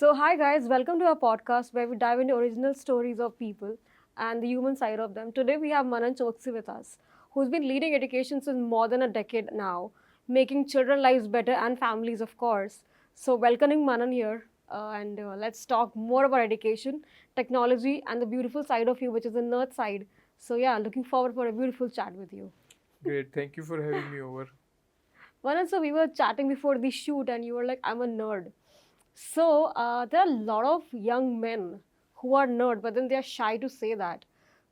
Hi guys, welcome to our podcast where we dive into original stories of people and the human side of them. Today we have Manan Choksi with us, who's been leading education since more than a decade now, making children lives better and families, of course. So, welcoming Manan here, and let's talk more about education, technology, and the beautiful side of you, which is the nerd side. Looking forward for a beautiful chat with you. Great. Thank you for having me over. Manan, so we were chatting before the shoot, and you were like, "I'm a nerd." So there are a lot of young men who are nerd, but then they are shy to say that.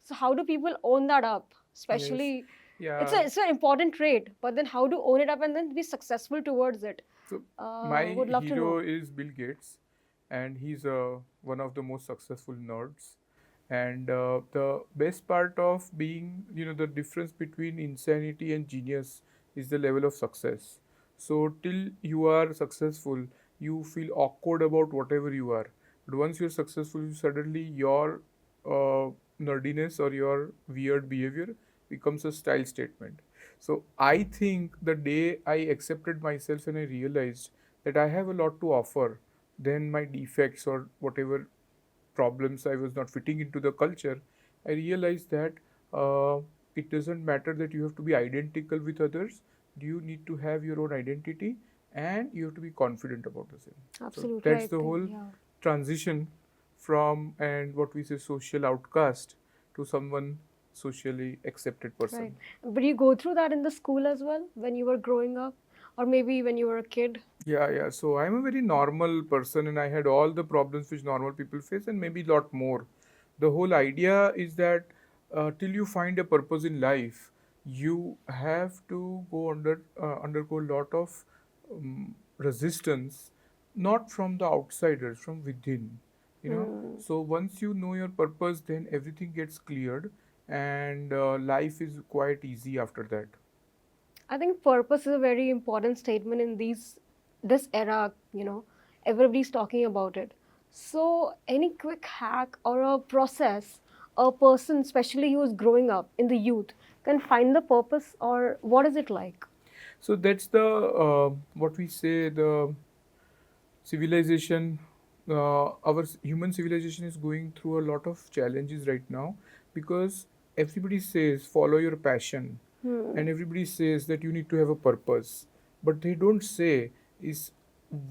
So how do people own that up? Yes. Especially, Yeah. it's an important trait, but then how to own it up and then be successful towards it? So my Would love to hero know. is Bill Gates, and he's one of the most successful nerds. And the best part of being, the difference between insanity and genius is the level of success. So till you are successful, you feel awkward about whatever you are. But once you're successful, you suddenly your nerdiness or your weird behavior becomes a style statement. So I think the day I accepted myself and I realized that I have a lot to offer than my defects or whatever problems I was not fitting into the culture, I realized that it doesn't matter that you have to be identical with others. You need to have your own identity and you have to be confident about the same. So Absolutely, that's I the think, whole yeah. transition from and what we say social outcast to someone socially accepted Right. person. But you go through that in the school as well when you were growing up, or maybe when you were a kid. Yeah. So I'm a very normal person and I had all the problems which normal people face and maybe a lot more. The whole idea is that till you find a purpose in life, you have to undergo a lot of resistance, not from the outsiders, from within. Hmm. So once you know your purpose, then everything gets cleared and life is quite easy after that. I think purpose is a very important statement in this era, everybody's talking about it. So any quick hack or a process a person, especially who is growing up in the youth, can find the purpose, or what is it like? So that's the what we say the civilization. Our human civilization is going through a lot of challenges right now because everybody says follow your passion, Hmm. and everybody says that you need to have a purpose, but they don't say is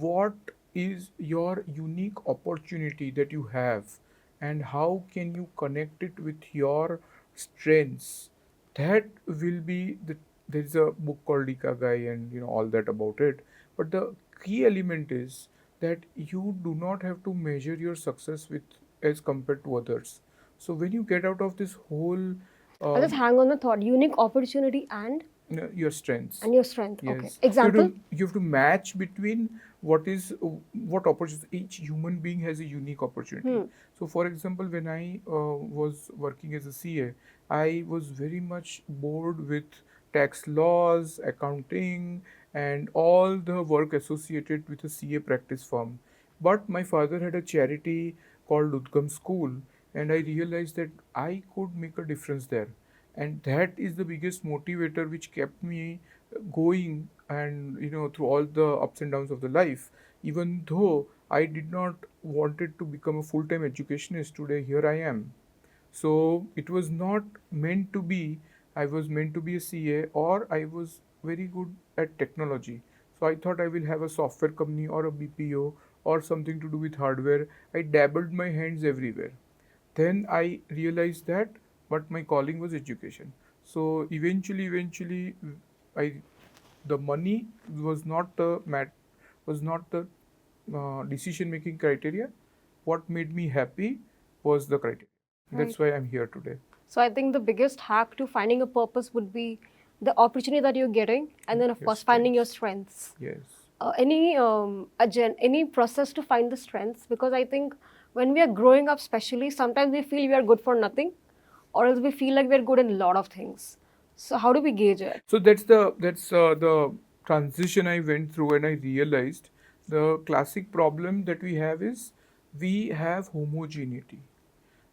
what is your unique opportunity that you have and how can you connect it with your strengths. That will be the There is a book called Ikagai and all that about it, but the key element is that you do not have to measure your success with as compared to others. So when you get out of this whole I'll just um, hang on the thought. Unique opportunity your strengths. and your strength. Okay. Yes, so Example. you have to match between what opportunities each human being has a unique opportunity. Hmm. So for example, when I was working as a CA, I was very much bored with tax laws, accounting, and all the work associated with a CA practice firm. But my father had a charity called Udgam School, and I realized that I could make a difference there, and that is the biggest motivator which kept me going and through all the ups and downs of the life. Even though I did not wanted to become a full-time educationist, today here I am. So it was not meant to be. I was meant to be a CA, or I was very good at technology, so I thought I will have a software company or a BPO or something to do with hardware. I dabbled my hands everywhere. Then I realized that, but my calling was education. So eventually, I the money was not the decision making criteria. What made me happy was the criteria. Right. That's why I'm here today. So I think the biggest hack to finding a purpose would be the opportunity that you're getting, and then of Your course finding your strengths. strengths. Yes. Any process to find the strengths, because I think when we are growing up, especially, sometimes we feel we are good for nothing, or else we feel like we're good in a lot of things. So how do we gauge it? So that's the transition I went through, and I realized the classic problem that we have is we have homogeneity,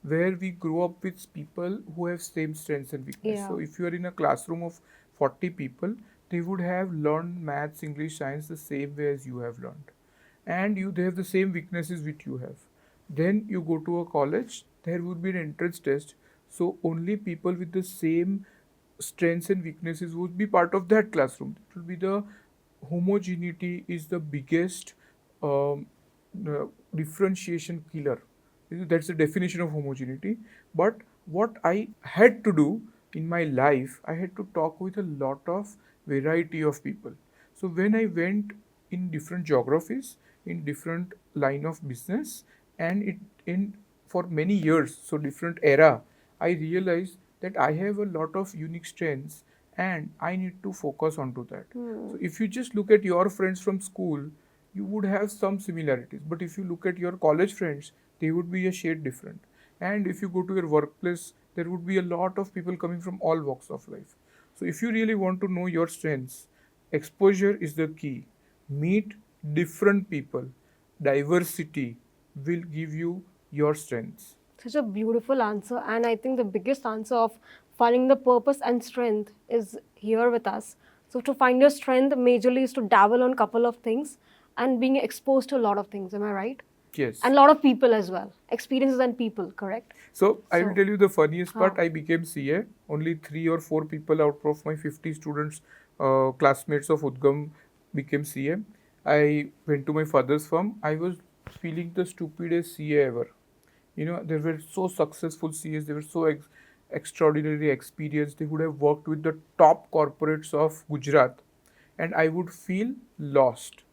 where we grow up with people who have same strengths and weakness. Yeah. So if you are in a classroom of 40 people, they would have learned maths, English, science the same way as you have learned. and they have the same weaknesses which you have. Then you go to a college, there would be an entrance test, so only people with the same strengths and weaknesses would be part of that classroom. It will be the homogeneity is the biggest um, differentiation killer. That's the definition of homogeneity. But what I had to do in my life, I had to talk with a lot of variety of people. So when I went in different geographies, in different line of business, and it in for many years, so different era, I realized that I have a lot of unique strengths and I need to focus onto that. So if you just look at your friends from school, you would have some similarities. But if you look at your college friends, they would be a shade different. And if you go to your workplace, there would be a lot of people coming from all walks of life. So if you really want to know your strengths, exposure is the key. Meet different people. Diversity will give you your strengths. Such a beautiful answer, and I think the biggest answer of finding the purpose and strength is here with us. So to find your strength majorly is to dabble on couple of things and being exposed to a lot of things. Am I right? Yes. And a lot of people as well, experiences and people. Correct. So I will So, tell you the funniest part. huh. I became CA. Only 3 or 4 people out of my 50 students, classmates of Udgam, became CA. I went to my father's firm. I was feeling the stupidest CA ever. They were so successful CAs. They were so extraordinarily experienced. They would have worked with the top corporates of Gujarat, and I would feel lost.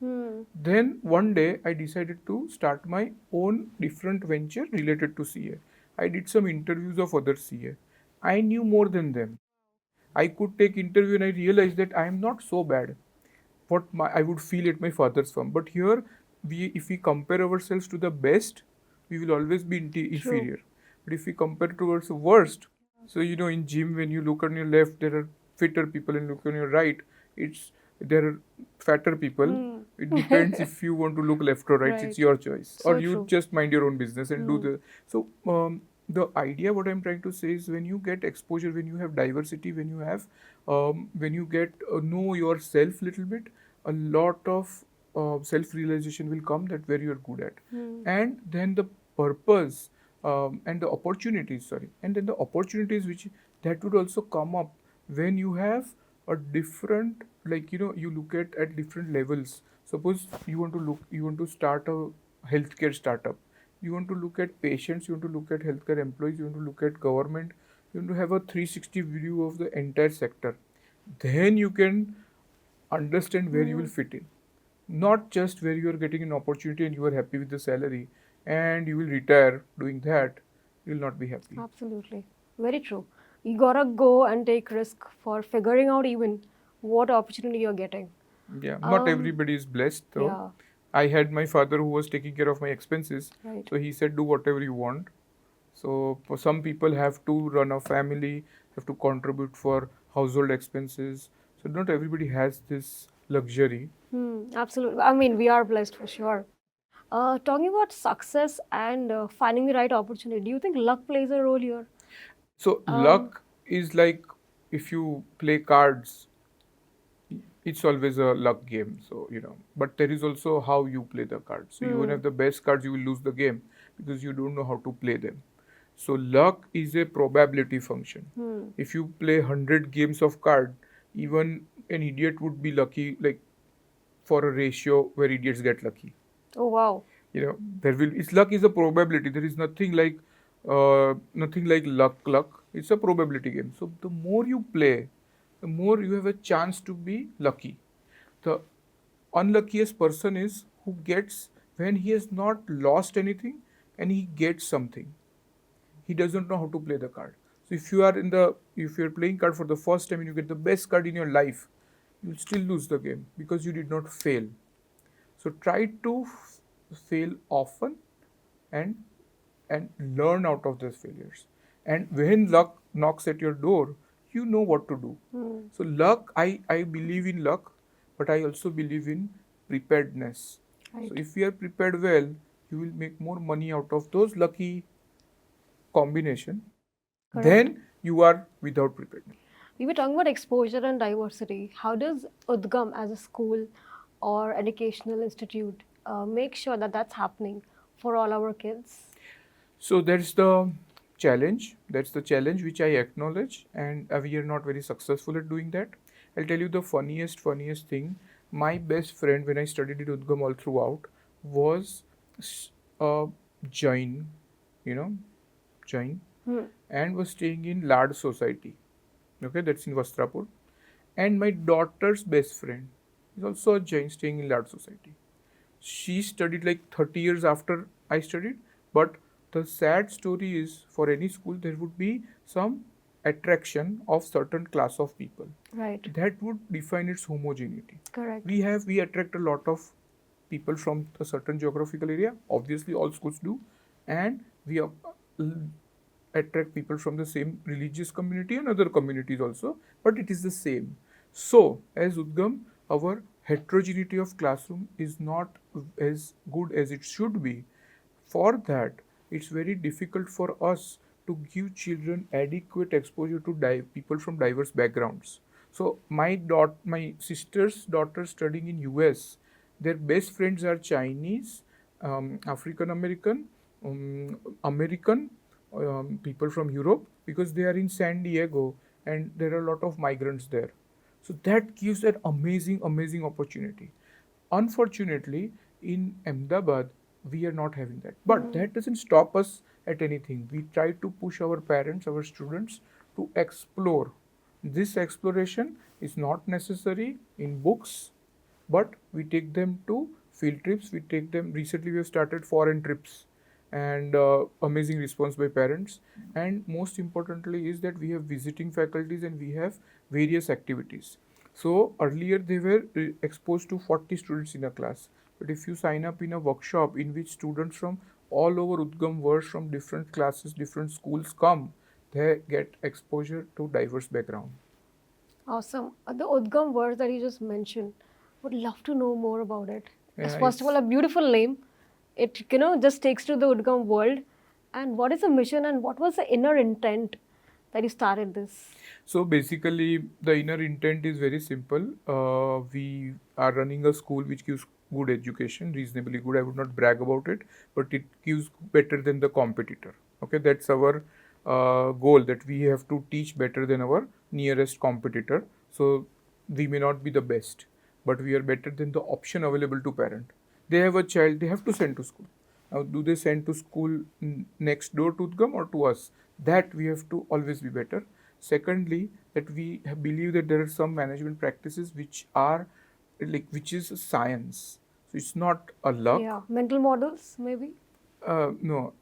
Then one day I decided to start my own different venture related to CA. I did some interviews of other CA. I knew more than them. I could take interview and I realized that I am not so bad. I would feel at my father's firm. But here, if we compare ourselves to the best, we will always be True. inferior. But if we compare towards the worst, so in gym when you look on your left, there are fitter people, and look on your right, it's there are fatter people. It depends if you want to look left or right. It's Right. your choice, or So you true. just mind your own business and do the. So the idea, what I'm trying to say is, when you get exposure, when you have diversity, when you get know yourself little bit, a lot of self realization will come that where you're good at, and then the purpose and the opportunities. Sorry, and then the opportunities which that would also come up when you have a different, like you look at different levels. Suppose you want to start a healthcare startup. You want to look at patients, you want to look at healthcare employees, you want to look at government, you want to have a 360 view of the entire sector. Then you can understand where you will fit in, not just where you are getting an opportunity and you are happy with the salary and you will retire doing that. You will not be happy. Absolutely. Very true. You gotta go and take risk for figuring out even what opportunity you're getting. Yeah, not Um, everybody is blessed though. yeah, I had my father who was taking care of my expenses, right. so he said, do whatever you want. So for some people have to run a family, have to contribute for household expenses. So not everybody has this luxury. Absolutely. I mean, we are blessed for sure. Talking about success and finding the right opportunity, do you think luck plays a role here? So Um, luck is like, if you play cards, it's always a luck game. So but there is also how you play the cards. So you will have the best cards, you will lose the game because you don't know how to play them. So luck is a probability function. If you play 100 games of card, even an idiot would be lucky, like for a ratio where idiots get lucky. oh, wow. There will it's luck is a probability. There is nothing like luck. It's a probability game. So the more you play, the more you have a chance to be lucky. The unluckiest person is who gets when he has not lost anything and he gets something. He doesn't know how to play the card. So if you are playing card for the first time and you get the best card in your life, you'll still lose the game because you did not fail. So try to fail often and learn out of those failures. And when luck knocks at your door, you know what to do. So luck, I believe in luck, but I also believe in preparedness. So Right. if you are prepared well, you will make more money out of those lucky combination Correct. than you are without preparedness. We were talking about exposure and diversity. How does Udgam as a school or educational institute make sure that that's happening for all our kids? So that's the challenge. That's the challenge which I acknowledge, and we are not very successful at doing that. I'll tell you the funniest thing. My best friend when I studied at Udgam all throughout was a Jain, you know, Jain, Hmm. and was staying in Lad Society. Okay, that's in Vastrapur. And my daughter's best friend is also a Jain staying in Lad Society. She studied like 30 years after I studied, but the sad story is for any school there would be some attraction of certain class of people Right. that would define its homogeneity. Correct. We attract a lot of people from a certain geographical area, obviously all schools do, and we attract people from the same religious community and other communities also, but it is the same. So, as Udgam, our heterogeneity of classroom is not as good as it should be. For that, it's very difficult for us to give children adequate exposure to people from diverse backgrounds. So, my sister's daughter studying in US, their best friends are Chinese, African American, American, people from Europe because they are in San Diego and there are a lot of migrants there. So that gives an amazing opportunity. Unfortunately, in Ahmedabad, we are not having that. But that doesn't stop us at anything. We try to push our parents, our students to explore. This exploration is not necessary in books, but we take them to field trips. We take them, recently we have started foreign trips, and amazing response by parents. And most importantly is that we have visiting faculties and we have various activities. So earlier they were exposed to 40 students in a class, but if you sign up in a workshop in which students from all over Udgam world, from different classes, different schools come, they get exposure to diverse background. Awesome. The Udgam words that you just mentioned, would love to know more about it. It's Yeah, first of all it's a beautiful name. It just takes to the Udgam world. And what is the mission and what was the inner intent that you started this? So basically, the inner intent is very simple. We are running a school which gives good education, reasonably good. I would not brag about it, but it gives better than the competitor. Okay, that's our goal, that we have to teach better than our nearest competitor. So we may not be the best, but we are better than the option available to parent. They have a child, they have to send to school. Now, do they send to school next door to Udgam or to us? That we have to always be better. Secondly, that we believe that there are some management practices which are which is science. So it's not a luck. Yeah, mental models, maybe? No,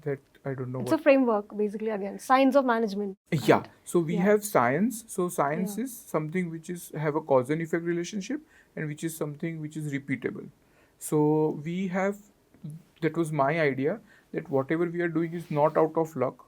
that I don't know It's what. a framework, basically, again. Science of management. Yeah, Right. so we Yeah. have science. So science Yeah. is something which is have a cause and effect relationship, and which is something which is repeatable. So we have, that was my idea, that whatever we are doing is not out of luck,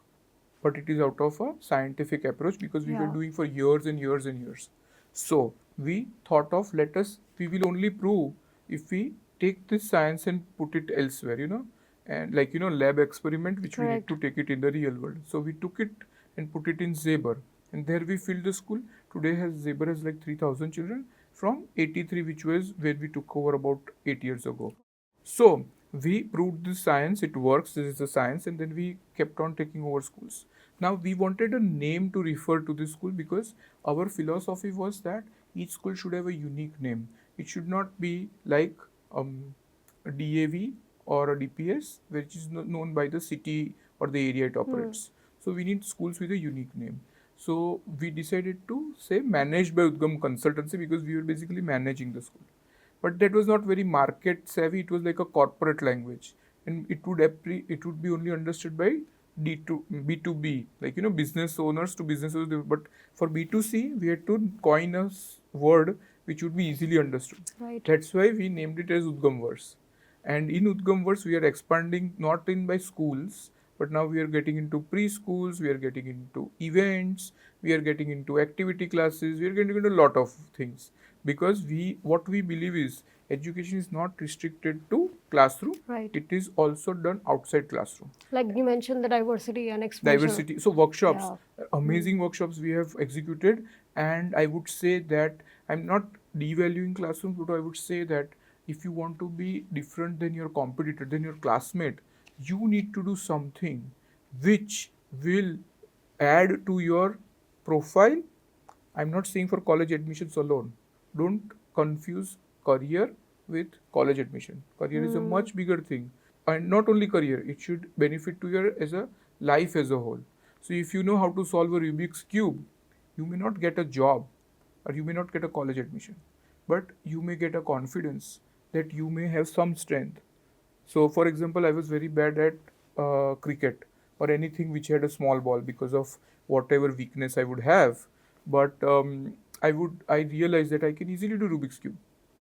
but it is out of a scientific approach, because we were Yeah. doing for years and years and years. So we thought of, we will only prove if we take this science and put it elsewhere, and lab experiment which we need Correct. to take it in the real world. So we took it and put it in Zeber, and there we filled the school. Today Zeber has like 3,000 children from 83, which was where we took over about 8 years ago. So we proved this science, it works, this is the science, and then we kept on taking over schools. Now we wanted a name to refer to this school, because our philosophy was that each school should have a unique name. It should not be like a DAV or a DPS, which is known by the city or the area it operates. So we need schools with a unique name. So we decided to say managed by Udgam Consultancy, because we were basically managing the school. But that was not very market savvy. It was like a corporate language, and it would be only understood by B2B, like business owners to business owners. But for B2C, we had to coin a word which would be easily understood. Right. That's why we named it as Udgamverse. And in Udgamverse, we are expanding not in by schools, but now we are getting into preschools, we are getting into events, we are getting into activity classes, we are getting into a lot of things, because what we believe is education is not restricted to classroom. Right. It is also done outside classroom. Like you mentioned, the diversity and exposure. Diversity. So workshops, Yeah. amazing workshops we have executed, and I would say that I'm not devaluing classroom, but I would say that if you want to be different than your competitor, than your classmate, you need to do something which will add to your profile. I'm not saying for college admissions alone. Don't confuse career with college admission. Career is a Hmm. much bigger thing. And not only career, it should benefit to your as a life as a whole. So if you know how to solve a Rubik's cube, you may not get a job or you may not get a college admission, but you may get a confidence that you may have some strength. So, for example, I was very bad at cricket or anything which had a small ball because of whatever weakness I would have. But I realized that I can easily do Rubik's cube.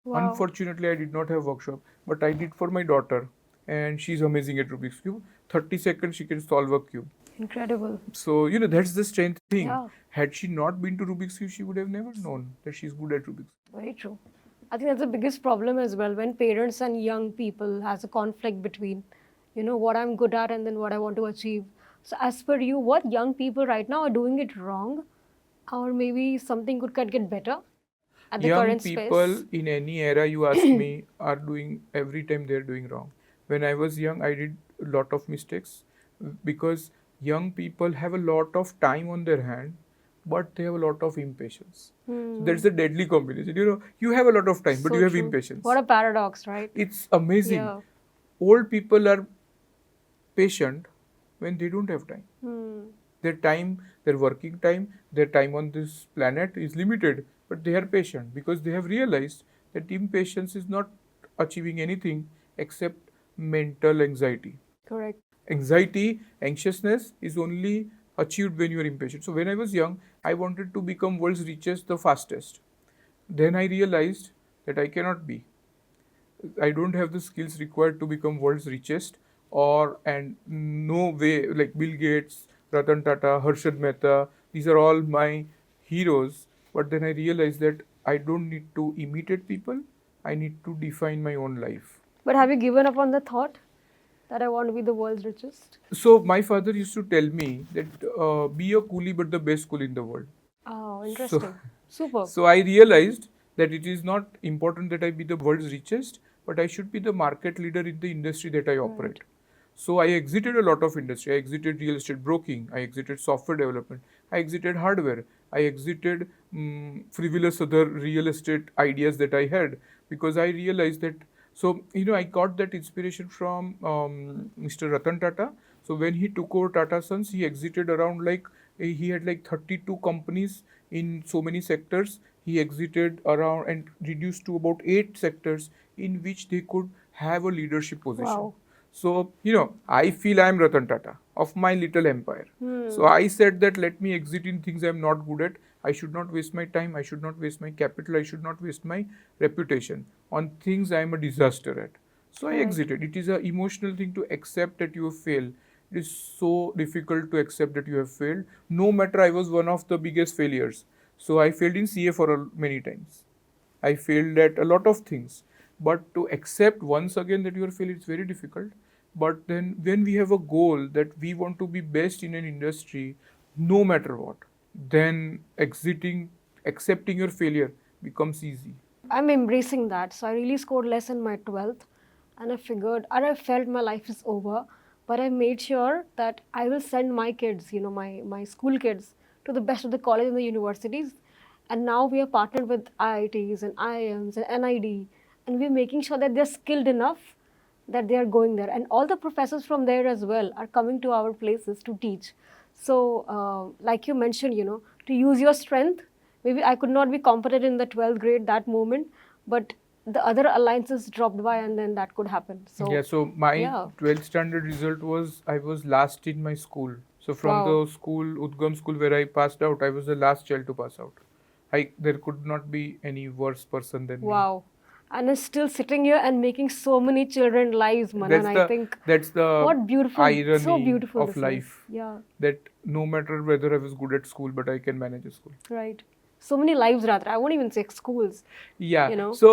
Wow. Unfortunately, I did not have workshop, but I did for my daughter, and she's amazing at Rubik's cube. 30 seconds she can solve a cube. Incredible. So that's the strange thing. Yeah, Had she not been to Rubik's cube, she would have never known that she's good at Rubik's. very true. I think that's the biggest problem as well when parents and young people has a conflict between, what I'm good at and then what I want to achieve. So as per you, what young people right now are doing it wrong, or maybe something could get better at the Young current people space? in any era, you ask me, are doing every time they're doing wrong. When I was young, I did a lot of mistakes because young people have a lot of time on their hand, but they have a lot of impatience. So Hmm. that's a deadly combination. You have a lot of time, but you So have true. What impatience. a paradox, right? It's amazing. Yeah. Old people are patient when they don't have time. Hmm. Their working time, their time on this planet is limited, but they are patient because they have realized that impatience is not achieving anything except mental anxiety. Correct. Anxiety, anxiousness is only achieved when you are impatient. So when I was young, I wanted to become world's richest the fastest. Then I realized that I cannot be. I don't have the skills required to become world's richest, or and no way like Bill Gates, Ratan Tata, Harshad Mehta. These are all my heroes. But then I realized that I don't need to imitate people. I need to define my own life. But have you given up on the thought that I want to be the world's richest? So my father used to tell me that be a coolie, but the best coolie in the world. Oh, So, interesting. Superb. so I realized that it is not important that I be the world's richest, but I should be the market leader in the industry that I Right. operate. So I exited a lot of industry. I exited real estate broking. I exited software development. I exited hardware. I exited frivolous other real estate ideas that I had because I realized that. So I got that inspiration from Mr. Ratan Tata. So when he took over Tata Sons, he exited around he had like 32 companies in so many sectors. He exited around and reduced to about 8 sectors in which they could have a leadership position. Wow. So, I feel I am Ratan Tata of my little empire. So Hmm. I said that let me exit in things I am not good at. I should not waste my time. I should not waste my capital. I should not waste my reputation on things I am a disaster at. So I Correct. exited. It is an emotional thing to accept that you have failed. It is so difficult to accept that you have failed. No matter, I was one of the biggest failures. So I failed in CA for many times. I failed at a lot of things. But to accept once again that you are failed, it's very difficult. But then when we have a goal that we want to be best in an industry, no matter what, then accepting your failure becomes easy. I'm embracing that. So I really scored less in my 12th, and I felt my life is over, but I made sure that I will send my kids, my school kids, to the best of the college and the universities. And now we are partnered with IITs and IIMs and NID, and we're making sure that they're skilled enough that they are going there. And all the professors from there as well are coming to our places to teach. So, like you mentioned, to use your strength. Maybe I could not be competent in the 12th grade that moment, but the other alliances dropped by and then that could happen. Yeah, So, so my yeah, 12th standard result was I was last in my school. So from wow, the school, Udgam school where I passed out, I was the last child to pass out. There could not be any worse person than me. wow. And is still sitting here and making so many children lives, Manan. That's I the think that's the what beautiful, so irony beautiful of this is. life Yeah, that no matter whether I was good at school, but I can manage a school. right. So many lives, rather. I won't even say schools, Yeah. you know. So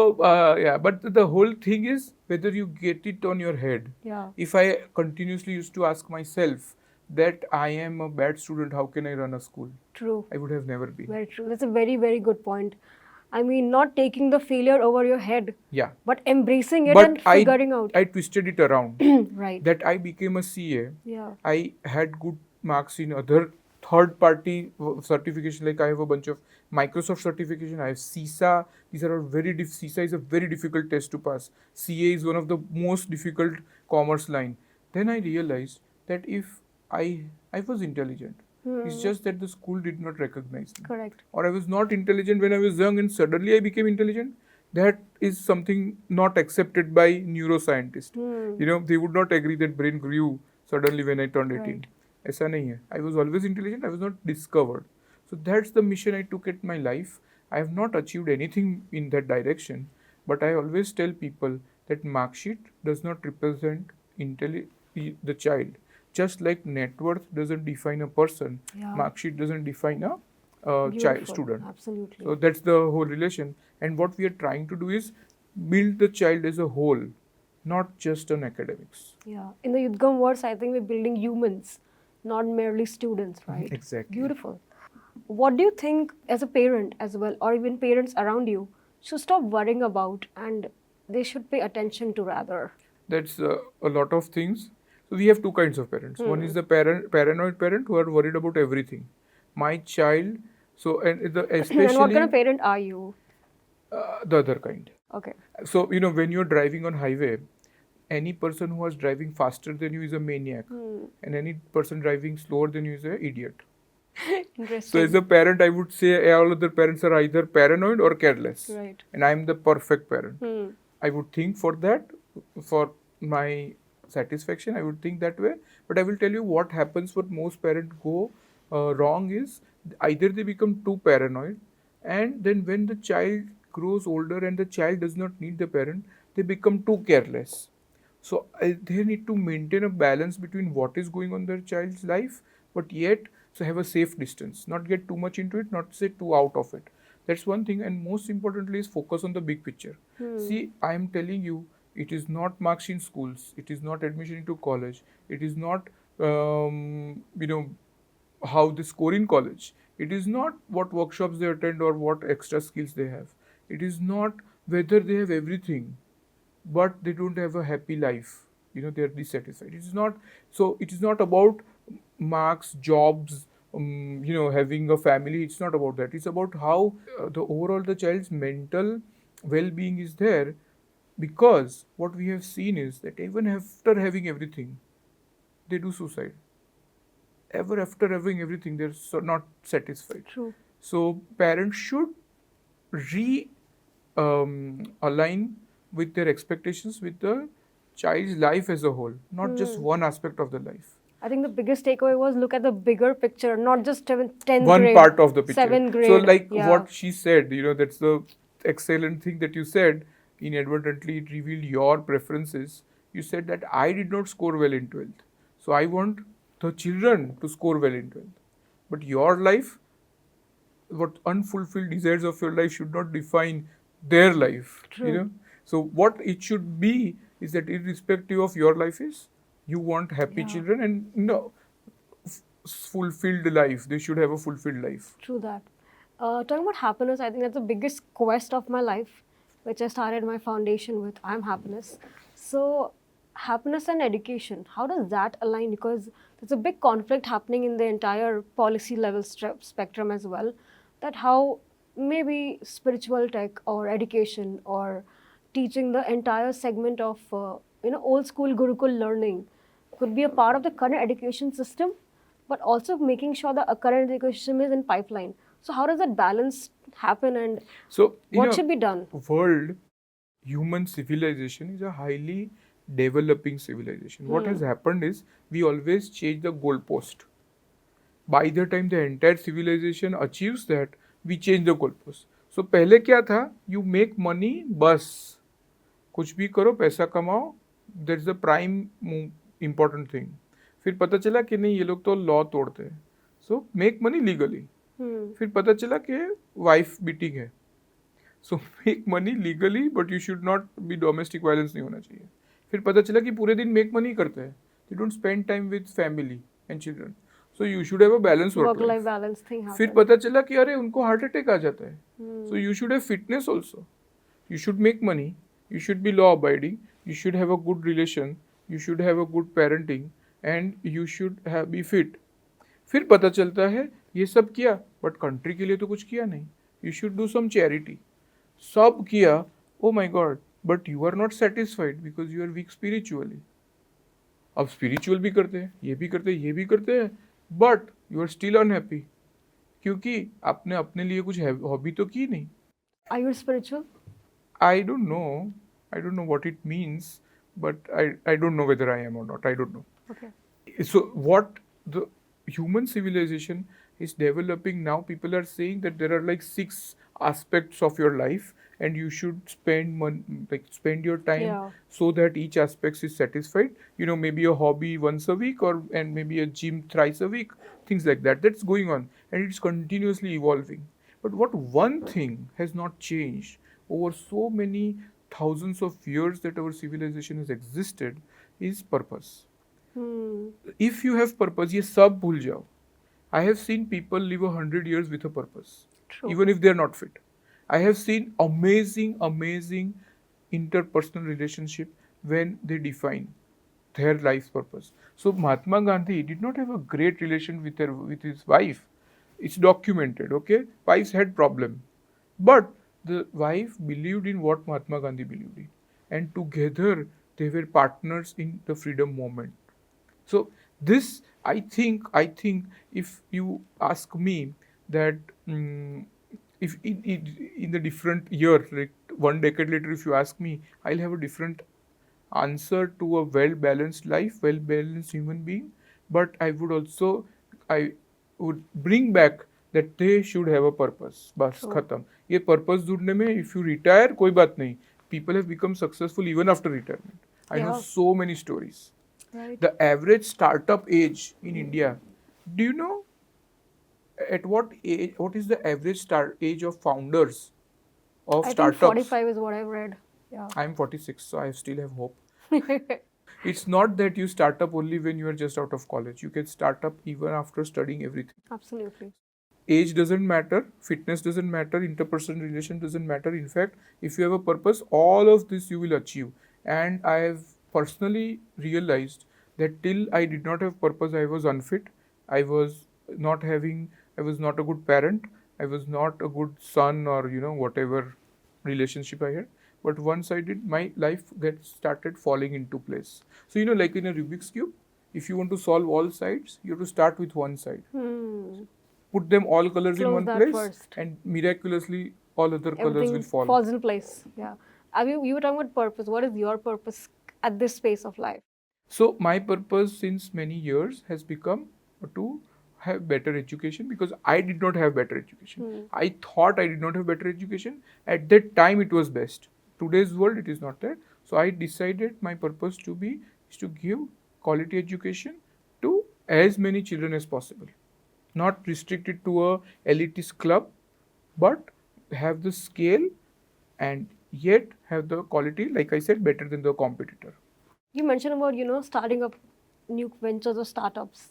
yeah, but the whole thing is whether you get it on your head. Yeah. If I continuously used to ask myself that I am a bad student, how can I run a school? True. I would have never been. Very true. That's a very, very good point. I mean, not taking the failure over your head, Yeah. but embracing it But and figuring out. I twisted it around. Right. That I became a CA. Yeah. I had good marks in other third party certification. Like I have a bunch of Microsoft certification. I have CISA. These are all CISA is a very difficult test to pass. CA is one of the most difficult commerce line. Then I realized that if I was intelligent. It's just that the school did not recognize me. Correct. Or I was not intelligent when I was young and suddenly I became intelligent. That is something not accepted by neuroscientists. You know, they would not agree that brain grew suddenly when I turned 18. Right. ऐसा नहीं है. I was always intelligent. I was not discovered. So that's the mission I took at my life. I have not achieved anything in that direction, but I always tell people that mark sheet does not represent the child. Just like net worth doesn't define a person, Yeah. mark sheet doesn't define a child Beautiful. student. Absolutely. So that's the whole relation. And what we are trying to do is build the child as a whole, not just on academics. Yeah. In the Udgam words, I think we're building humans, not merely students, right? Exactly. Beautiful. What do you think as a parent as well, or even parents around you, should stop worrying about and they should pay attention to rather? That's a lot of things. So we have two kinds of parents. One is the paranoid parent who are worried about everything. My child. So especially And what kind of parent are you? The other kind. Okay. So you know, when you're driving on highway, any person who was driving faster than you is a maniac, and any person driving slower than you is an idiot. Interesting. So as a parent, I would say all other parents are either paranoid or careless. Right. And I'm the perfect parent. I would think for that, for my satisfaction, I would think that way. But I will tell you what happens. What most parents go wrong is either they become too paranoid, and then when the child grows older and the child does not need the parent, they become too careless. So they need to maintain a balance between what is going on in their child's life, but yet so have a safe distance, not get too much into it, not say too out of it. That's one thing, and most importantly is focus on the big picture. See, I am telling you, it is not marks in schools, it is not admission into college, it is not how they score in college, it is not what workshops they attend or what extra skills they have, it is not whether they have everything but they don't have a happy life, you know, they are dissatisfied. It is not, so it is not about marks, jobs, having a family. It's not about that. It's about how the overall the child's mental well-being is there, because what we have seen is that even after having everything, they do suicide. Ever after having everything, they're not satisfied. True. So parents should align with their expectations with the child's life as a whole, not just one aspect of the life. I think the biggest takeaway was look at the bigger picture, not just 10th One grade, part of the picture. 7th grade. So like yeah. what she said, you know, that's the excellent thing that you said. Inadvertently, it revealed your preferences. You said that I did not score well in 12th. So I want the children to score well in 12th. But your life, what unfulfilled desires of your life should not define their life. True. You know? So what it should be is that irrespective of your life is, you want happy children and fulfilled life. They should have a fulfilled life. True that. Talking about happiness, I think that's the biggest quest of my life, which I started my foundation with. I'm happiness. So happiness and education, how does that align? Because there's a big conflict happening in the entire policy level spectrum as well, that how maybe spiritual tech or education or teaching the entire segment of old school Gurukul learning could be a part of the current education system, but also making sure the current education system is in pipeline. So how does that balance happen, and so what should be done? World human civilization is a highly developing civilization. What has happened is we always change the goalpost. By the time the entire civilization achieves that, we change the goalpost. So पहले क्या था? You make money, बस कुछ भी करो, पैसा कमाओ. That's the prime important thing. फिर पता चला कि नहीं, ये लोग तो लॉ तोड़ते हैं. So make money legally. फिर पता चला कि वाइफ बीटिंग है. So make money legally, but you should not be domestic violence नहीं होना चाहिए. फिर पता चला कि पूरे दिन make money करते हैं. They don't spend time with family and children. So you should have a balanced work Work life. life balance thing फिर happens. पता चला कि अरे उनको हार्ट अटैक आ जाता है. So you should have fitness also. You should make money. You should be law abiding. You should have a good relation. You should have a good parenting, and you should have be fit. फिर पता चलता है ये सब किया but country के लिए तो कुछ किया नहीं. You should do some charity. सब किया, oh my god, but you are not satisfied because you are weak spiritually. अब स्पिरिचुअल भी करते हैं, ये भी करते हैं, ये भी करते हैं, but you are still unhappy क्योंकि आपने अपने लिए कुछ हॉबी तो की नहीं. Are you spiritual? I don't know. I don't know what it means, but I don't know whether I am or not. I don't know. Okay. So what the human civilization is developing now, people are saying that there are like 6 aspects of your life and you should spend your time Yeah. so that each aspect is satisfied. You know, maybe a hobby once a week, or and maybe a gym thrice a week, things like that. That's going on and it's continuously evolving. But what one thing has not changed over so many thousands of years that our civilization has existed is purpose. If you have purpose, ये सब भूल जाओ. I have seen people live 100 years with a purpose. True. Even if they are not fit. I have seen amazing interpersonal relationship when they define their life's purpose. So Mahatma Gandhi did not have a great relation with his wife. It's documented, okay? Wives had problem. But the wife believed in what Mahatma Gandhi believed in. And together they were partners in the freedom movement. So this, I think if you ask me that if in the different year, like 1 decade later, if you ask me, I'll have a different answer to a well-balanced life, well-balanced human being. But I would bring back that they should have a purpose. बस खत्म. ये purpose ढूंढने में if you retire कोई बात नहीं. People have become successful even after retirement. I know so many stories. Right. The average startup age in India, do you know at what age, what is the average age of founders of I startups? think 45 is what I've read. Yeah. I'm 46, so I still have hope. It's not that you start up only when you are just out of college. You can start up even after studying everything. Absolutely. Age doesn't matter, fitness doesn't matter, interpersonal relation doesn't matter. In fact, if you have a purpose, all of this you will achieve. And I have personally realized that till I did not have purpose, I was unfit. I was not a good parent. I was not a good son, or whatever relationship I had. But once I did, my life started falling into place. So like in a Rubik's cube, if you want to solve all sides, you have to start with one side. Put them all colors in one place first. and miraculously all other colors will fall. Falls in place. Yeah. I mean, you were talking about purpose. What is your purpose at this space of life? So my purpose since many years has become to have better education, because I did not have better education. I thought I did not have better education. At that time it was best. Today's world it is not that. So I decided my purpose is to give quality education to as many children as possible. Not restricted to a elitist club, but have the scale and yet have the quality, like I said, better than the competitor. You mentioned about, starting up new ventures or startups.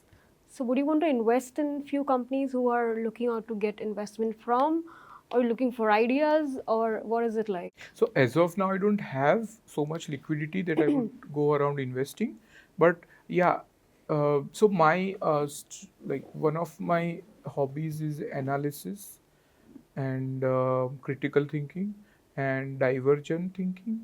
So would you want to invest in few companies who are looking out to get investment from, or looking for ideas, or what is it like? So as of now, I don't have so much liquidity that I would go around investing. But yeah, so my one of my hobbies is analysis and critical thinking and divergent thinking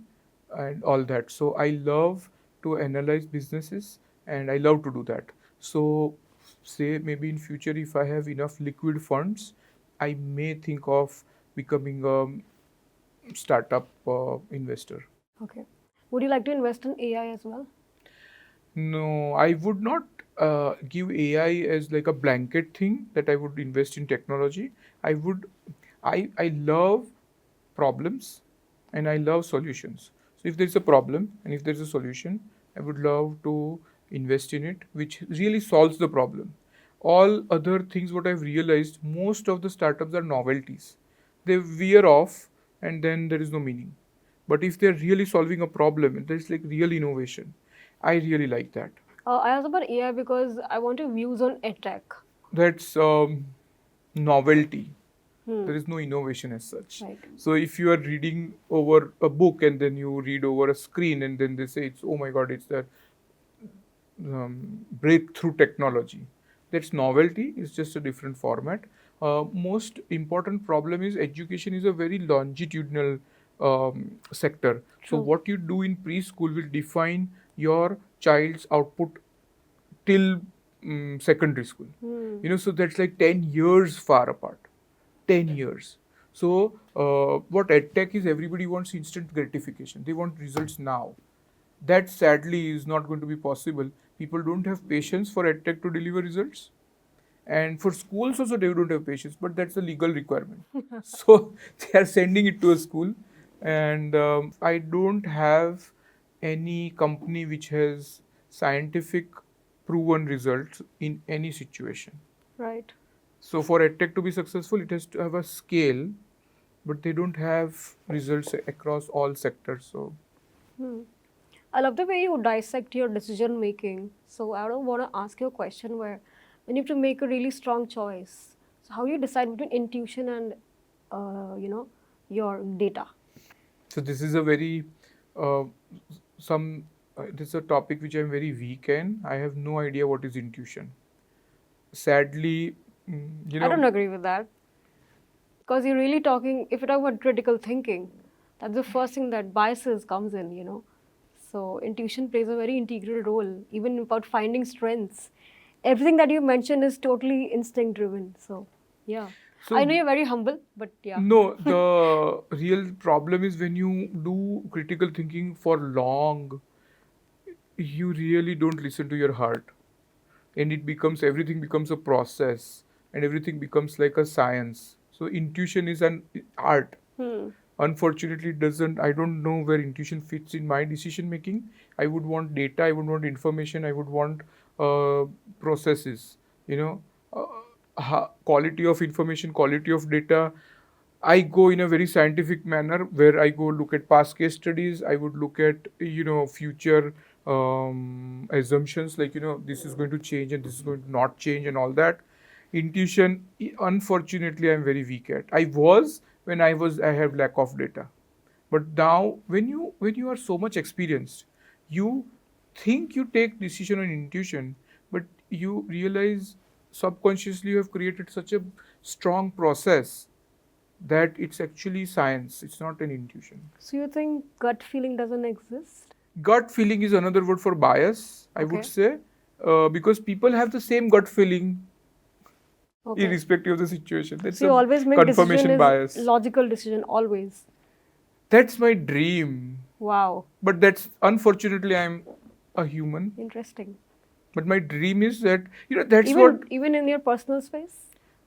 and all that. So I love to analyze businesses and I love to do that. So say maybe in future, if I have enough liquid funds, I may think of becoming a startup investor. Okay. Would you like to invest in AI as well? No, I would not give AI as like a blanket thing that I would invest in technology. I love problems and I love solutions. So if there's a problem and if there's a solution, I would love to invest in it, which really solves the problem. All other things, what I've realized, most of the startups are novelties. They veer off and then there is no meaning. But if they're really solving a problem, there's like real innovation. I really like that. I asked about AI because I want your views on edtech. That's novelty. Hmm. There is no innovation as such. Right. So if you are reading over a book and then you read over a screen and then they say it's, oh my god, it's the breakthrough technology. That's novelty. It's just a different format. Most important problem is education is a very longitudinal sector. So True. what you do in preschool will define your child's output till secondary school. Hmm. So that's like 10 years far apart. 10 years. So what edtech is, everybody wants instant gratification. They want results now. That sadly is not going to be possible. People don't have patience for edtech to deliver results. And for schools also, they don't have patience, but that's a legal requirement. So they are sending it to a school. And I don't have any company which has scientific proven results in any situation. Right. So for edtech to be successful, it has to have a scale, but they don't have results across all sectors. So Hmm. I love the way you dissect your decision making. So I don't want to ask you a question where when you have to make a really strong choice. So how do you decide between intuition and your data? So this is a very uh, some this is a topic which I'm very weak in. I have no idea what is intuition. Sadly, I don't agree with that because you're really talking. If you talk about critical thinking, that's the first thing that biases comes in. So intuition plays a very integral role, even about finding strengths. Everything that you mentioned is totally instinct driven. So yeah, I know so you're very humble, but yeah. no, the real problem is when you do critical thinking for long, you really don't listen to your heart, and it becomes everything becomes a process, and everything becomes like a science. So intuition is an art. Hmm. Unfortunately, it doesn't. I don't know where intuition fits in my decision making. I would want data, I would want information, I would want processes, you know quality of information, quality of data. I go in a very scientific manner where I go look at past case studies. I would look at future assumptions, like this is going to change and this is going to not change and all that. Intuition, unfortunately, I'm very weak at. I was when I have lack of data, but now when you are so much experienced, you think you take decision on intuition, but you realize subconsciously you have created such a strong process that it's actually science, it's not an intuition. So you think gut feeling doesn't exist? Gut feeling is another word for bias, I would Okay. say, because people have the same gut feeling Okay. irrespective of the situation. That's So you a always make decision confirmation is bias. logical decision always. That's my dream, Wow. but that's unfortunately I'm a human. Interesting. But my dream is that that's what. Even in your personal space?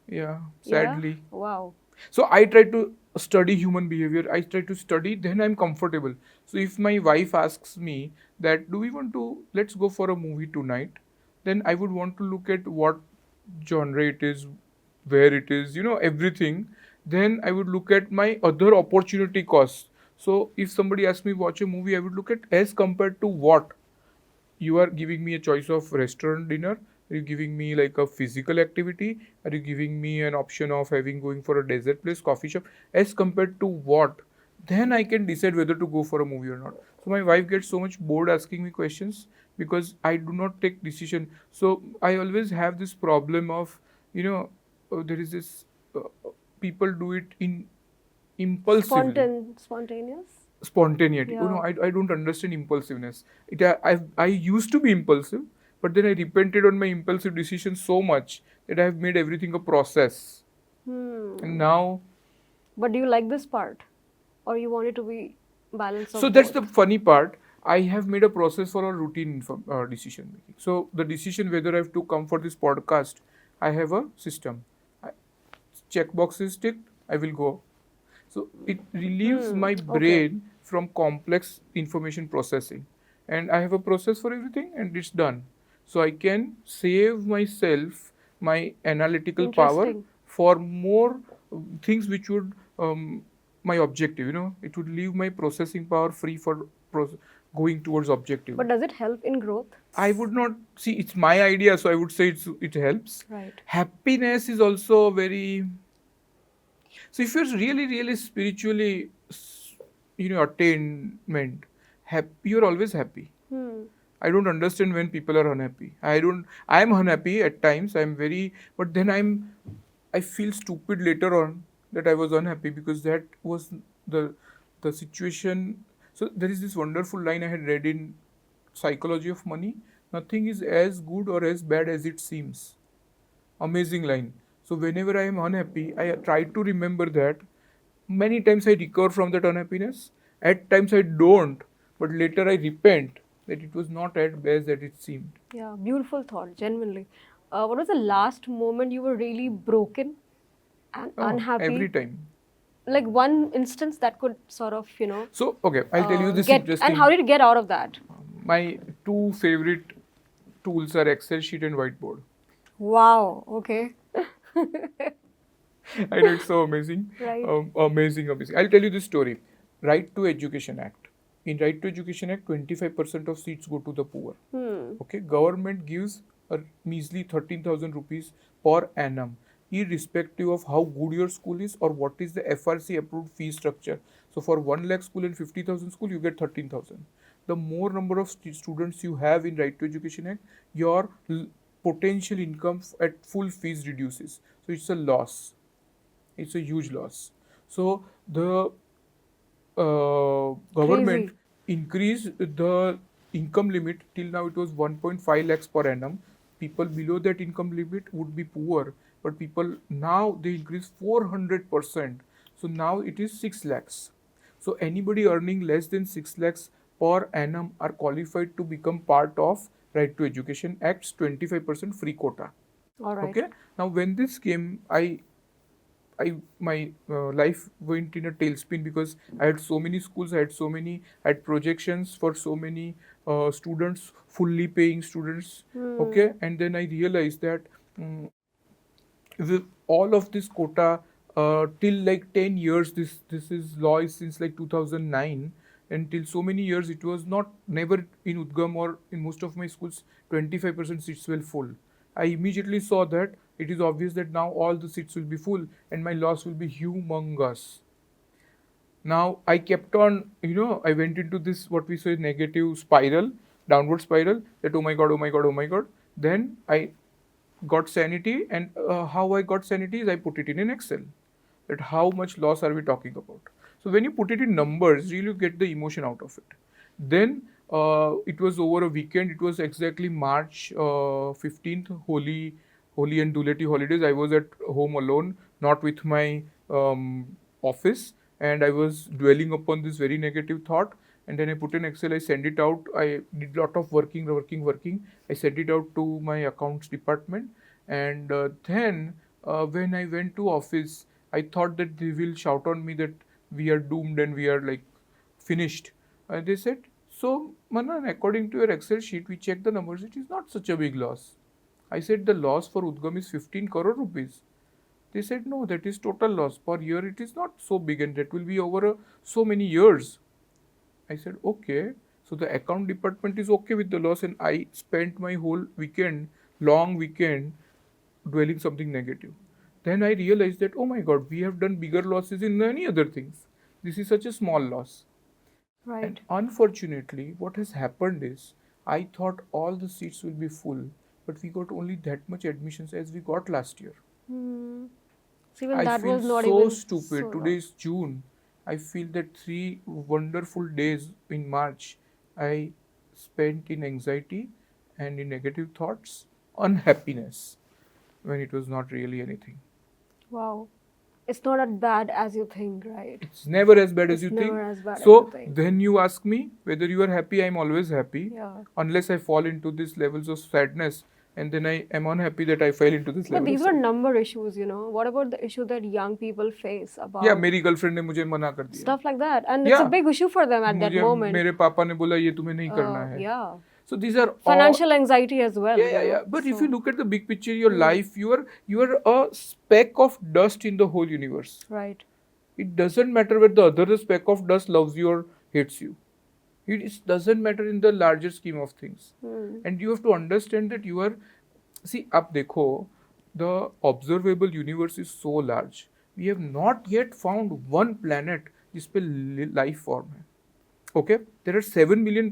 Yeah, Yeah. sadly. Wow. So I try to study human behavior. I try to study, then I'm comfortable. So if my wife asks me that, do we want to, let's go for a movie tonight, then I would want to look at what genre it is, where it is, everything. Then I would look at my other opportunity costs. So if somebody asks me watch a movie, I would look at as compared to what. You are giving me a choice of restaurant dinner, are you giving me like a physical activity, are you giving me an option of having going for a desert place, coffee shop, as compared to what, then I can decide whether to go for a movie or not. So my wife gets so much bored asking me questions because I do not take decision. So I always have this problem of there is this people do it in impulsively. Spontaneous? Spontaneity. Yeah. I don't understand impulsiveness. I used to be impulsive, but then I repented on my impulsive decisions so much that I have made everything a process. And Hmm. now, But do you like this part? Or you want it to be balance so of that's both? the funny part. I have made a process for a routine decision making. So the decision whether I have to come for this podcast, I have a system. I, checkbox is ticked, I will go. So it relieves Hmm. my Okay. brain from complex information processing. And I have a process for everything and it's done. So I can save myself my analytical power Interesting. for more things which would my objective, it would leave my processing power free for going towards objective. But does it help in growth? I would not see, it's my idea, so I would say it helps. Right. Happiness is also very. So if you're really, really spiritually, attainment, you're always happy. I don't understand when people are unhappy. I'm unhappy at times. But then I feel stupid later on that I was unhappy because that was the situation. So there is this wonderful line I had read in Psychology of Money. Nothing is as good or as bad as it seems. Amazing line. So whenever I am unhappy, I try to remember that. Many times I recover from that unhappiness. At times I don't, but later I repent that it was not as bad as it seemed. Yeah, beautiful thought, genuinely. What was the last moment you were really broken and unhappy? Every time. Like one instance that could sort of, So, okay, I'll tell you this interesting. And how did you get out of that? My two favorite tools are Excel sheet and whiteboard. Wow, okay. I know, it's so amazing. Right. Amazing. I'll tell you this story. Right to Education Act. In Right to Education Act, 25% of seats go to the poor. Okay, government gives a measly 13,000 rupees per annum, irrespective of how good your school is or what is the FRC approved fee structure. So for 1 lakh school and 50,000 school, you get 13,000. The more number of students you have in Right to Education Act, your potential income at full fees reduces. So it's a loss. It's a huge loss. So the government increased the income limit. Till now it was 1.5 lakhs per annum. People below that income limit would be poor, but people now they increase 400%. So now it is 6 lakhs. So anybody earning less than 6 lakhs per annum are qualified to become part of Right to Education Act's 25% free quota. All right. Okay. Now when this came, my life went in a tailspin because I had so many schools, I had projections for so many students, fully paying students. Okay, and then I realized that with all of this quota till like 10 years, this is law is since like 2009. And till so many years, it was never in Udgam or in most of my schools, 25% seats were full. I immediately saw that it is obvious that now all the seats will be full and my loss will be humongous. Now I kept on, I went into this what we say negative spiral, downward spiral, that oh my god, oh my god, oh my god. Then I got sanity, and how I got sanity is I put it in an Excel. That how much loss are we talking about? So when you put it in numbers, really get the emotion out of it. Then it was over a weekend. It was exactly March 15th, Holi and Duleti holidays. I was at home alone, not with my office, and I was dwelling upon this very negative thought. And then I put in Excel, I sent it out. I did a lot of working. I sent it out to my accounts department. And then when I went to office, I thought that they will shout on me that we are doomed and we are like finished. They said, so Manan, according to your Excel sheet, we checked the numbers. It is not such a big loss. I said the loss for Udgam is 15 crore rupees. They said no, that is total loss. Per year it is not so big and that will be over so many years. I said okay. So the account department is okay with the loss, and I spent my whole long weekend, dwelling something negative. Then I realized that, oh my god, we have done bigger losses in many other things. This is such a small loss. Right. And unfortunately, what has happened is, I thought all the seats will be full, but we got only that much admissions as we got last year. So even I that feel was not so even stupid. so Today is June. I feel that 3 wonderful days in March I spent in anxiety and in negative thoughts, unhappiness, when it was not really anything. Wow. It's not as bad as you think, right? It's never as bad as you think. Never as bad as So you think. then you ask me whether you are happy. I'm always happy. Yeah. Unless I fall into these levels of sadness, and then I am unhappy that I fell into this level. But these of were sadness. number issues, What about the issue that young people face about Yeah, मेरी girlfriend ने मुझे मना कर दिया. stuff like that? And it's a Yeah. big issue for them at that मुझे moment. मेरे पापा ने बोला ये तुम्हें नहीं करना है. Yeah. So these are Financial anxiety as well. Yeah. But if you look at the big picture, your life, you are a speck of dust in the whole universe. Right. It doesn't matter whether the other speck of dust loves you or hates you. It doesn't matter in the larger scheme of things. And you have to understand that you are, see, up dekho, the observable universe is so large. We have not yet found one planet जिस पे life form है. Okay, there are 7 billion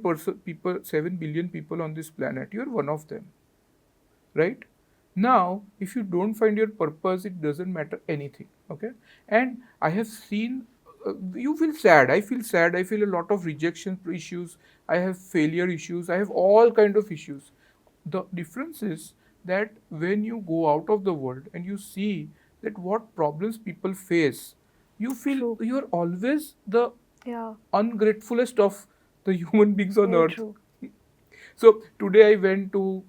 people on this planet. You are one of them, right? Now, if you don't find your purpose, it doesn't matter anything. Okay, and I have seen. You feel sad. I feel sad. I feel a lot of rejection issues. I have failure issues. I have all kind of issues. The difference is that when you go out of the world and you see that what problems people face, you feel you are always the ungratefulest of the human beings on Very earth. true. So today I went to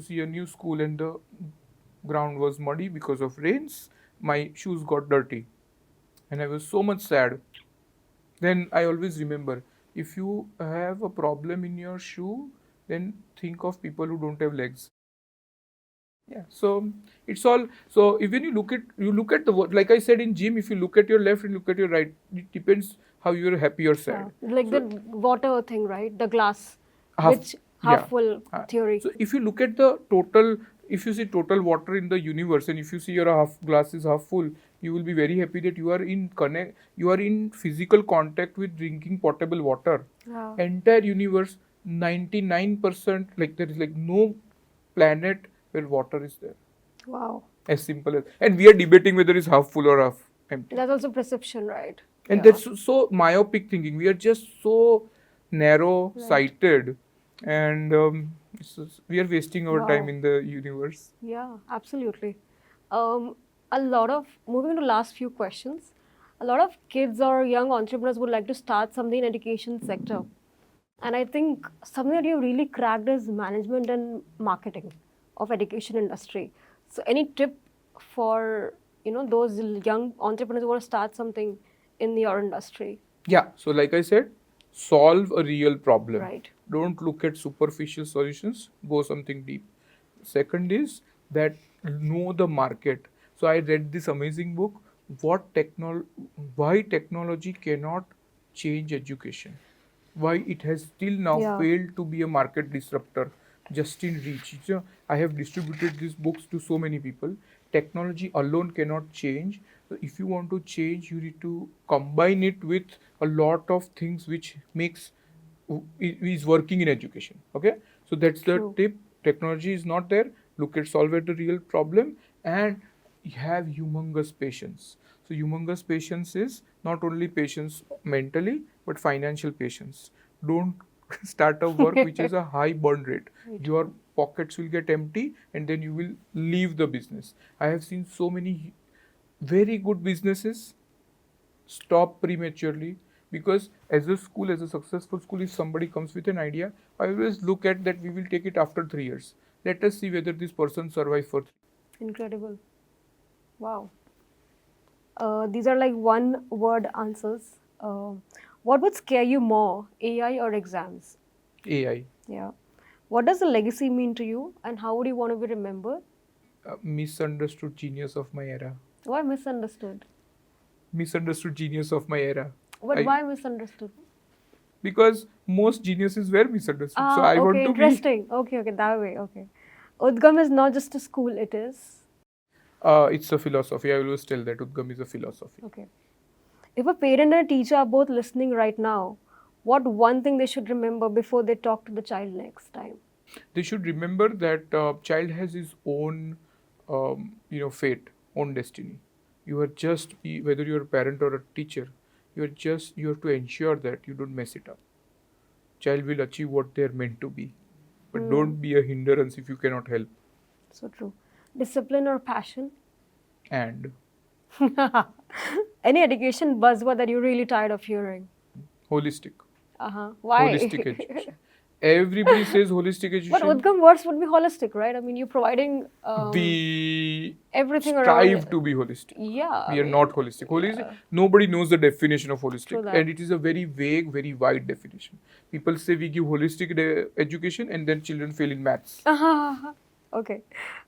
see a new school and the ground was muddy because of rains. My shoes got dirty and I was so much sad. Then I always remember, if you have a problem in your shoe, then think of people who don't have legs. Yeah, so it's all. So when you look at the like I said in gym, if you look at your left and look at your right, it depends how you're happy or sad. Like So, the water thing, right? The glass, half, which half yeah. full theory. So if you look at the total, if you see total water in the universe, and if you see your half glass is half full, you will be very happy that you are in physical contact with drinking potable water. Yeah. Entire universe, 99%, like there is like no planet where water is there. Wow. As simple as, and we are debating whether it's half full or half empty. That's also perception, right? And that's so myopic thinking. We are just so narrow-sighted, and we are wasting our time in the universe. Yeah, absolutely. A lot of, moving to last few questions, a lot of kids or young entrepreneurs would like to start something in education sector. And I think something that you really cracked is management and marketing of education industry. So any tip for, those young entrepreneurs who want to start something in your industry? Yeah, so like I said, solve a real problem. Right. Don't look at superficial solutions, go something deep. Second is that know the market. So I read this amazing book, why technology cannot change education. Why it has still now failed to be a market disruptor, just in reach. I have distributed these books to so many people. Technology alone cannot change. So if you want to change, you need to combine it with a lot of things which is working in education. Okay, so that's the tip. Technology is not there. Look at solve the real problem and have humongous patience. So humongous patience is not only patience mentally but financial patience. Don't start a work which has a high burn rate. Your pockets will get empty and then you will leave the business. I have seen so many very good businesses stop prematurely because as a successful school, if somebody comes with an idea, I always look at that we will take it after 3 years. Let us see whether this person survives for 3 years. Incredible. Wow. These are like one word answers. What would scare you more, AI or exams? AI. Yeah. What does a legacy mean to you and how would you want to be remembered? Misunderstood genius of my era. Why misunderstood? Misunderstood genius of my era. But why misunderstood? Because most geniuses were misunderstood. So I want to interesting. Okay, that way. Okay. Udgam is not just a school, it is? It's a philosophy. I always tell that Udgam is a philosophy. Okay. If a parent and a teacher are both listening right now, what one thing they should remember before they talk to the child next time? They should remember that child has his own, fate, own destiny. You are just, whether you're a parent or a teacher, you have to ensure that you don't mess it up. Child will achieve what they're meant to be. But don't be a hindrance if you cannot help. So true. Discipline or passion? And any education buzzword that you're really tired of hearing? Holistic. Why? Holistic education. Everybody says holistic education. But Udgam words would be holistic, right? I mean, you're providing we everything strive to be holistic. Yeah. We are not holistic. Holistic. Nobody knows the definition of holistic, that. and it is a very vague, very wide definition. People say we give holistic education, and then children fail in maths. Okay.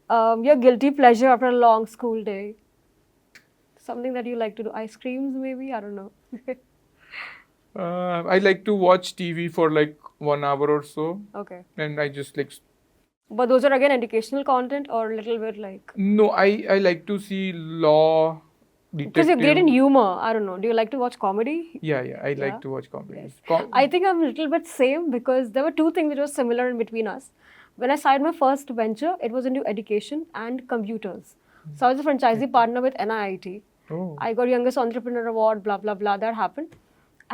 Your guilty pleasure after a long school day. Something that you like to do? Ice creams, maybe? I don't know. I like to watch TV for like 1 hour or so, Okay. and I just like But those are again educational content or a little bit like. no, I like to see law, Because you're great in detective. humor. I don't know. Do you like to watch comedy? Yeah, I Yeah. like to watch comedies. Yes. I think I'm a little bit same because there were two things which were similar in between us. When I started my first venture, it was into education and computers. So I was a franchisee partner with NIIT. Oh, I got Youngest Entrepreneur Award, blah, blah, blah. That happened.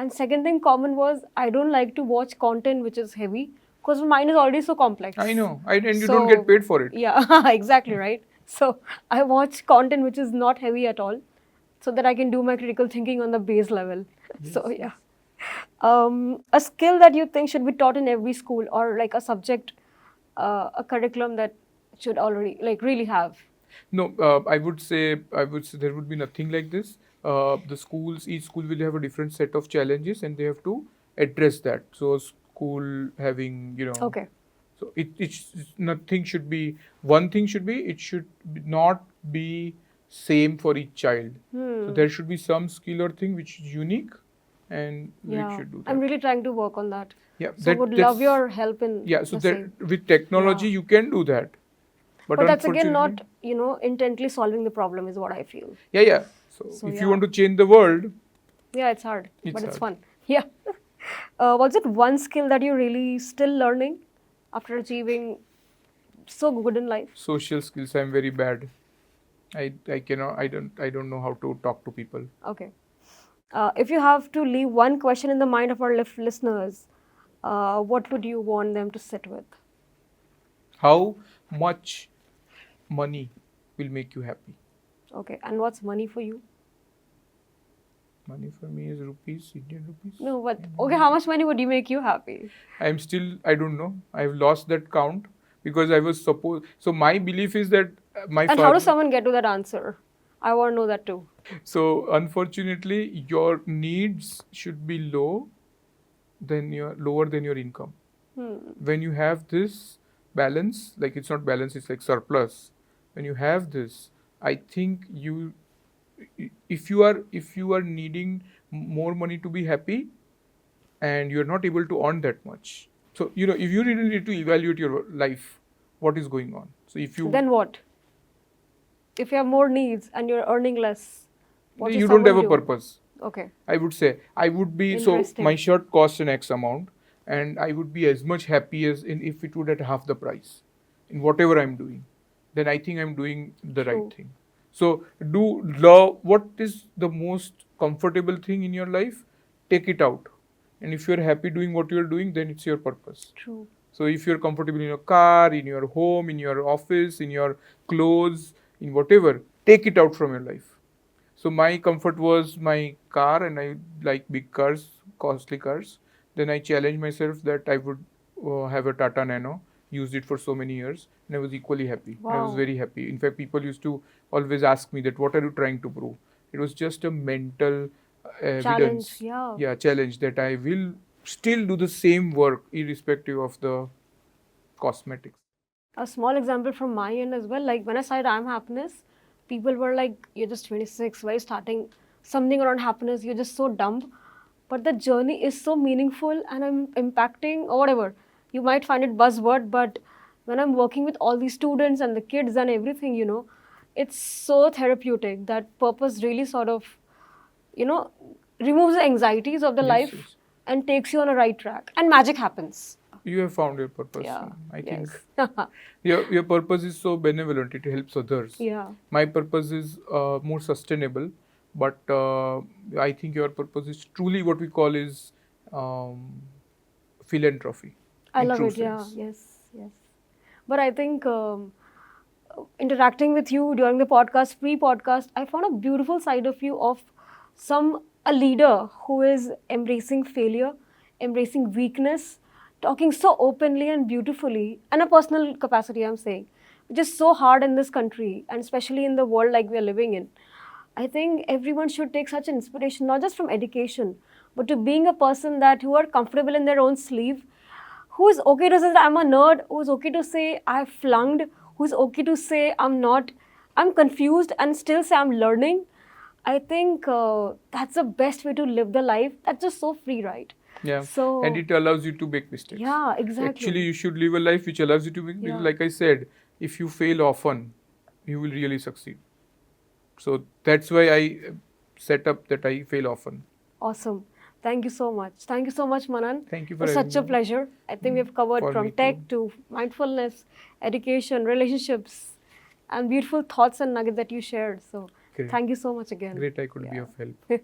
And second thing common was I don't like to watch content which is heavy because my mind is already so complex. I know. And you don't get paid for it. Yeah, exactly, right? So I watch content which is not heavy at all so that I can do my critical thinking on the base level. So yeah. A skill that you think should be taught in every school or like a subject, a curriculum that should already like really have. No, I would say there would be nothing like this. The schools, each school will have a different set of challenges, and they have to address that. So, a school having, Okay. so nothing should be, one thing should be, it should not be same for each child. So there should be some skill or thing which is unique, and we Yeah, should do I'm that. really trying to work on that. Yeah, So would love your help in yeah. So the that same. with technology Yeah. you can do that, but But that's again unfortunately, not, intently solving the problem is what I feel. yeah. So So, if yeah. you want to change the world, Yeah, it's hard, It's but it's hard. fun. Yeah. Was it one skill that you're really still learning after achieving so good in life? social skills, I'm very bad. I cannot. I don't know how to talk to people. Okay. If you have to leave one question in the mind of our listeners, what would you want them to sit with? How much money will make you happy? Okay. And what's money for you? Money for me is rupees, Indian rupees. No, but okay, how much money would you make you happy? I don't know. I've lost that count because I was supposed. So my belief is that my And how father. does someone get to that answer? I want to know that too. So unfortunately, your needs should be lower than your income. When you have this balance, like it's not balance, it's like surplus. When you have this, I think if you are needing more money to be happy, and you're not able to earn that much. So if you really need to evaluate your life, what is going on? So if you Then what? If you have more needs and you're earning less, what should you don't have someone a do? purpose. Okay. I would say I would be so Interesting. my shirt costs an X amount, and I would be as much happy as if it would at half the price in whatever I'm doing. Then I think I'm doing the True. right thing. So do love what is the most comfortable thing in your life, take it out. And if you're happy doing what you're doing, then it's your purpose. True. So if you're comfortable in your car, in your home, in your office, in your clothes, in whatever, take it out from your life. So my comfort was my car, and I like big cars, costly cars. Then I challenged myself that I would have a Tata Nano, used it for so many years, and I was equally happy. I was Wow. very happy. In fact, people used to always ask me that, what are you trying to prove? It was just a mental evidence. Yeah. Yeah, challenge that I will still do the same work irrespective of the cosmetics. A small example from my end as well. Like when I started I'm Happiness, people were like, "You're just 26. Why are you starting something around happiness? You're just so dumb." But the journey is so meaningful, and I'm impacting or whatever. You might find it buzzword, but when I'm working with all these students and the kids and everything, it's so therapeutic. That purpose really sort of, you know, removes the anxieties of the Yes, life yes. and takes you on a right track. And magic happens. You have found your purpose. Yeah. I think Yes. your purpose is so benevolent, it helps others. Yeah. My purpose is more sustainable, but I think your purpose is truly what we call is philanthropy. I in love true it. Yeah. sense. Yes. But I think interacting with you during the podcast, pre-podcast, I found a beautiful side of you of a leader who is embracing failure, embracing weakness, talking so openly and beautifully, and a personal capacity, I'm saying, which is so hard in this country and especially in the world like we are living in. I think everyone should take such inspiration, not just from education, but to being a person who are comfortable in their own sleeve, who is okay to say that I'm a nerd, who is okay to say I flunked, who is okay to say I'm confused and still say I'm learning. I think that's the best way to live the life. That's just so free, right? Yeah, So and it allows you to make mistakes. yeah, exactly. Actually, you should live a life which allows you to make, because Yeah. like I said, if you fail often, you will really succeed. So that's why I set up that I fail often. Awesome. Thank you so much. Thank you so much, Manan. Thank you It for was having such a me. pleasure. I think we've covered For from me tech too. to mindfulness, education, relationships, and beautiful thoughts and nuggets that you shared. So Great. thank you so much again. Great, I could be Yeah. of help.